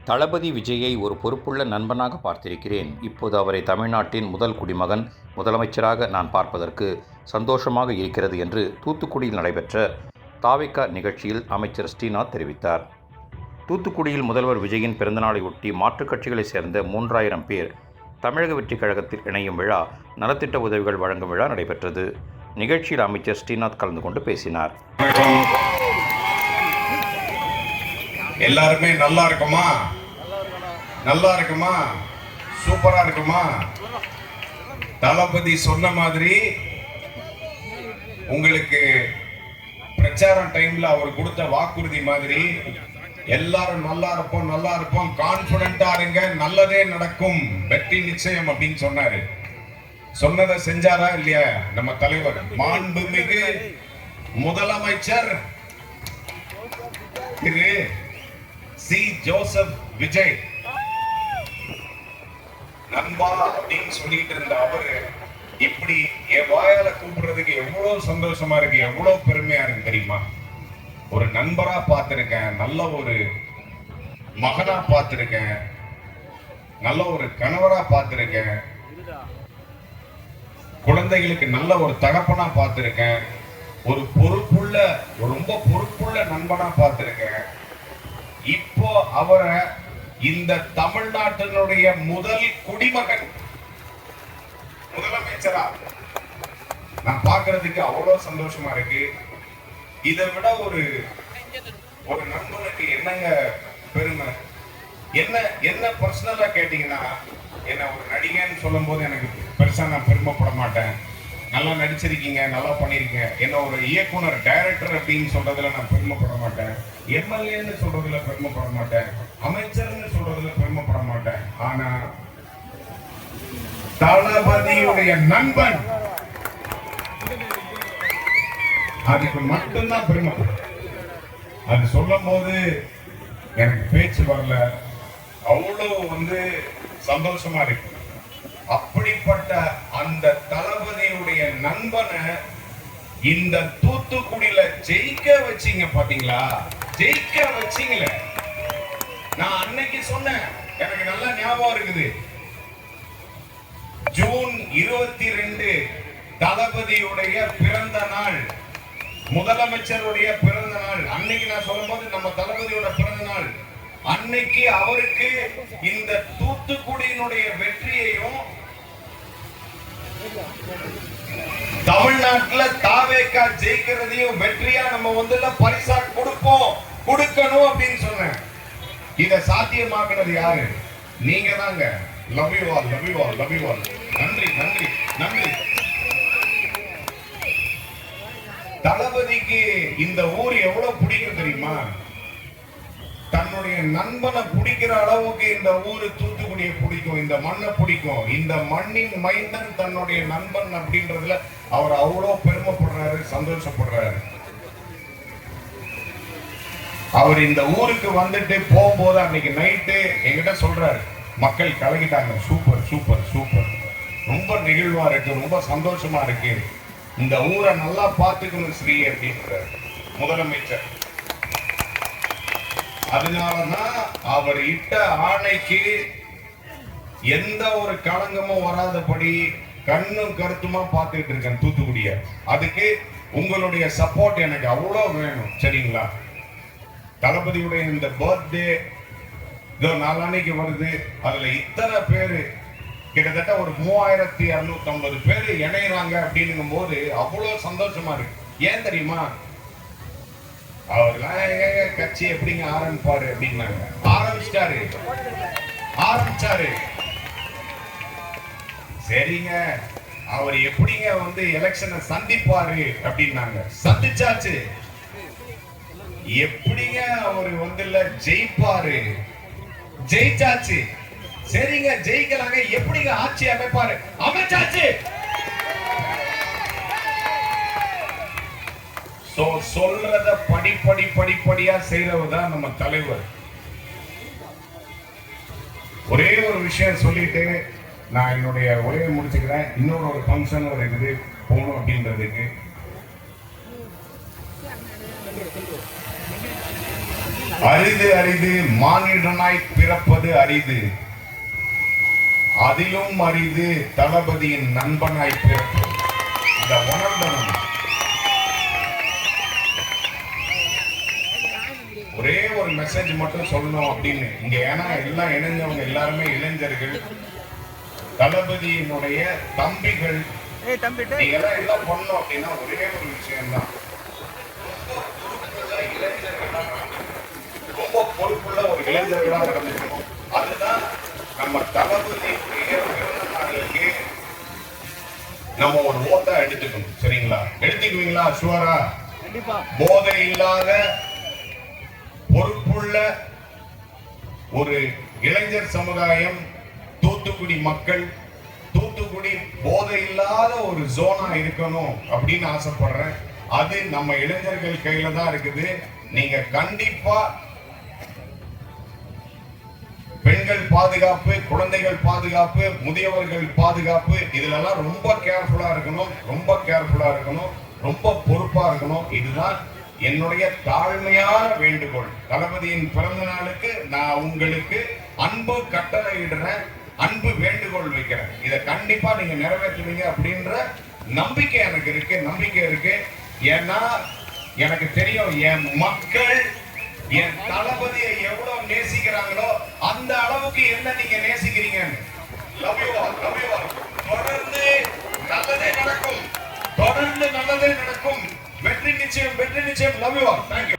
தளபதி விஜயை ஒரு பொறுப்புள்ள நண்பனாக பார்த்திருக்கிறேன். இப்போது அவரை தமிழ்நாட்டின் முதல் குடிமகன், முதலமைச்சராக நான் பார்ப்பதற்கு சந்தோஷமாக இருக்கிறது என்று தூத்துக்குடியில் நடைபெற்ற தாவேகா நிகழ்ச்சியில் அமைச்சர் ஸ்ரீநாத் தெரிவித்தார். தூத்துக்குடியில் முதல்வர் விஜயின் பிறந்தநாளையொட்டி மாற்றுக் கட்சிகளைச் சேர்ந்த 3000 பேர் தமிழக வெற்றிக் கழகத்தில் இணையும் விழா, நலத்திட்ட உதவிகள் வழங்கும் விழா நடைபெற்றது. நிகழ்ச்சியில் அமைச்சர் ஸ்ரீநாத் கலந்து கொண்டு பேசினார். எல்லாருமே நல்லா இருக்குமா? நல்லா இருக்குமா? சூப்பரா இருக்குமா? தளபதி சொன்ன மாதிரி உங்களுக்கு பிரச்சாரம் டைம்ல அவர் கொடுத்த வாக்குறுதி மாதிரி எல்லாரும் நல்லா இருப்போம், நல்லா இருப்போம், கான்பிடண்டா இருங்க, நல்லதே நடக்கும், வெற்றி நிச்சயம் அப்படின்னு சொன்னாரு. சொன்னதை செஞ்சாரா இல்லையா நம்ம தலைவர் மாண்புமிகு முதலமைச்சர் திரு சி. ஜோசப் விஜய் நண்பா அப்படின்னு சொல்லிட்டு இருந்த அவரு இப்படி என் வாயால கூப்பிடுறதுக்கு எவ்வளவு சந்தோஷமா இருக்கு, எவ்வளவு பெருமையா இருக்கு தெரியுமா? ஒரு நண்பரா பார்த்திருக்கேன், நல்ல ஒரு மகனா பார்த்திருக்கேன், நல்ல ஒரு கணவரா பார்த்திருக்கேன், குழந்தைகளுக்கு நல்ல ஒரு தகப்பனா பார்த்திருக்கேன், ஒரு பொறுப்புள்ள, ரொம்ப பொறுப்புள்ள நண்பனா பார்த்திருக்கேன். இப்போ அவரை இந்த தமிழ்நாட்டினுடைய முதல் குடிமகன் முதலமைச்சரா நான் பார்க்கிறதுக்கு அவ்வளவு சந்தோஷமா இருக்கு. இதை விட ஒரு நண்பனுக்கு என்னங்க பெருமை? என்ன பர்சனலா கேட்டீங்கன்னா, என்ன ஒரு நடிகன்னு சொல்லும் போது எனக்கு பெருசா நான் பெருமைப்பட மாட்டேன். நல்லா நடிச்சிருக்கீங்க, நல்லா பண்ணிருக்கீங்க. என்ன ஒரு இயக்குனர், டைரக்டர் அப்படின்னு சொல்றதுல நான் பெருமைப்பட மாட்டேன். எம்எல்ஏன்னு சொல்றதுல பெருமைப்பட மாட்டேன். அமைச்சர்னு சொல்றதுல பெருமைப்பட மாட்டேன். ஆனா தளபதியுடைய நண்பன், அதுக்கு மட்டும்தான் பெருமை. அது சொல்லும் போது எனக்கு பேச்சு வரல, அவ்வளவு சந்தோஷமா இருக்கு. அப்படிப்பட்ட அந்த தளபதியுடைய நண்பனை இந்த தூத்துக்குடியில ஜெயிக்க வச்சீங்க பாத்தீங்களா? ஜெயிக்க வச்சீங்களே. நான் அன்னைக்கு சொன்னேன், எனக்கு நல்லா ஞாபகம் இருக்குது. ஜூன் 22 தளபதியுடைய பிறந்த நாள், முதலமைச்சருடைய பிறந்த நாள். அன்னைக்கு நான் சொல்லும் போது நம்ம தளபதியோட பிறந்த நாள் அன்னைக்கு அவருக்கு இந்த தூத்துக்குடியினுடைய வெற்றியையும் தமிழ்நாட்டுல தாவேகா ஜெயிக்கிறதையும் வெற்றியா நம்ம பரிசா கொடுக்கணும் அப்படின்னு சொன்னேன். இத சாத்தியமாக்குறது யாரு? நீங்க தாங்க. Love you all, love you all, love you all. நன்றி, நன்றி, நன்றி. தளபதிக்கு இந்த ஊர் எவ்வளவு பிடிக்கும் தெரியுமா? தன்னுடைய நண்பனை பிடிக்கிற அளவுக்கு இந்த ஊரு தூத்துக்குடியை பிடிக்கும், இந்த மண்ணை பிடிக்கும். இந்த மண்ணின் மைந்தன் தன்னுடைய நண்பன் அப்படின்றதுல அவர் அவ்வளவு பெருமைப்படுறாரு, சந்தோஷப்படுறாரு. அவர் இந்த ஊருக்கு வந்துட்டு போகும்போது அன்னைக்கு நைட்டு என்கிட்ட சொல்றாரு, மக்கள் கலக்கிட்டாங்க, சூப்பர் சூப்பர் சூப்பர், ரொம்ப நெகிழ்வா இருக்கு, ரொம்ப சந்தோஷமா இருக்கு, இந்த ஊரை நல்லா பார்த்துக்கணும் ஸ்ரீ அப்படின்றார் முதலமைச்சர். அதனாலதான் அவர் இட்ட ஆணைக்கு எந்த ஒரு களங்கமும் வராதபடி கண்ணும் கருத்துமா பார்த்துட்டு இருக்கேன் தூத்துக்குடிய. அதுக்கு உங்களுடைய சப்போர்ட் எனக்கு அவ்வளவு வேணும், சரிங்களா? தளபதியுடைய இந்த பர்த்டே இதோ நாளான்னைக்கு வருது. அதுல இத்தனை பேரு, கிட்டத்தட்ட ஒரு 3650 பேரு இணைறாங்க அப்படின்னும் போது அவ்வளவு சந்தோஷமா இருக்கு. ஏன் தெரியுமா? அவர்லாம் கட்சி எப்படிங்க ஆரம்பிப்பாரு அப்படின்னாங்க. ஆரம்பிச்சாரு. சரிங்க, அவர் எப்படிங்க எலெக்ஷனை சந்திப்பாரு அப்படின்னாங்க. சந்திச்சாச்சு. எப்படிங்க அவர் ஜெயிப்பாரு? ஜெயிச்சாச்சு. சரிங்க, ஜெயிக்கலாங்க, எப்படிங்க ஆட்சி அமைப்பாரு? அமைச்சாச்சு. சொல்றத படிப்படியா செய்யறதுதான் நம்ம தலைவர். ஒரே ஒரு விஷயம் சொல்லிட்டு நான் என்னுடைய உரையை முடிச்சுக்கிறேன். இன்னொரு ஒரு ஃபங்க்ஷன் ஒரு இது போகணும் அப்படின்றதுக்கு அரிது அரிது மானிடனாய் பிறப்பது அரிது, அதிலும் அரிது தளபதியின் நண்பனாய் பிறப்பது. இந்த உணர்ந்தவன் ஒரே ஒரு மெசேஜ் மட்டும் சொல்லணும் அப்படின்னு இங்க, ஏன்னா எல்லாம் இணைஞ்சவங்க எல்லாருமே இளைஞர்கள், தளபதியினுடைய தம்பிகள். நீங்க எல்லாம் எல்லாம் பண்ணணும் அப்படின்னா ஒரே ஒரு விஷயம் தான், ரொம்ப பொறுப்புள்ள ஒரு இளைஞர்களா நடந்துக்கணும். அதுதான் நம்ம தளபதியுடைய பிறந்த நாளுக்கு நம்ம ஒரு ஓட்டா எடுத்துக்கணும். சரிங்களா? எடுத்துக்குவீங்களா? ஷுவரா? போதை இல்லாத பொறுப்புள்ள ஒரு இளைஞர் சமுதாயம், தூத்துக்குடி மக்கள், தூத்துக்குடி போதை இல்லாத ஒரு ஜோனா இருக்கணும் அப்படின்னு ஆசைப்படுறேன். அது நம்ம இளைஞர்கள் கையில தான் இருக்குது. நீங்க கண்டிப்பா பெண்கள் பாதுகாப்பு, குழந்தைகள் பாதுகாப்பு, முதியவர்கள் பாதுகாப்பு, இதுலெல்லாம் ரொம்ப கேர்ஃபுல்லா இருக்கணும், ரொம்ப கேர்ஃபுல்லா இருக்கணும், ரொம்ப பொறுப்பா இருக்கணும். இதுதான் என்னுடைய தாழ்மையான வேண்டுகோள். தளபதியின் பிறந்த நாளுக்கு நான் உங்களுக்கு அன்பு கட்டளையிடுறேன், அன்பு வேண்டுகோள் வைக்கிறேன். இதை கண்டிப்பா நீங்க நிறைவேற்றுவீங்க அப்படின்ற நம்பிக்கை எனக்கு இருக்கு, நம்பிக்கை இருக்கு. ஏன்னா எனக்கு தெரியும் என் மக்கள் என் தளபதியை எவ்வளவு நேசிக்கிறாங்களோ அந்த அளவுக்கு என்ன நீங்க நேசிக்கிறீங்க. Love you all, love you all. தொடர்ந்து நல்லதே நடக்கும், தொடர்ந்து நல்லதே நடக்கும். வெற்றி நிச்சயம், வெற்றி நிச்சயம். Love you all. தேங்க்யூ.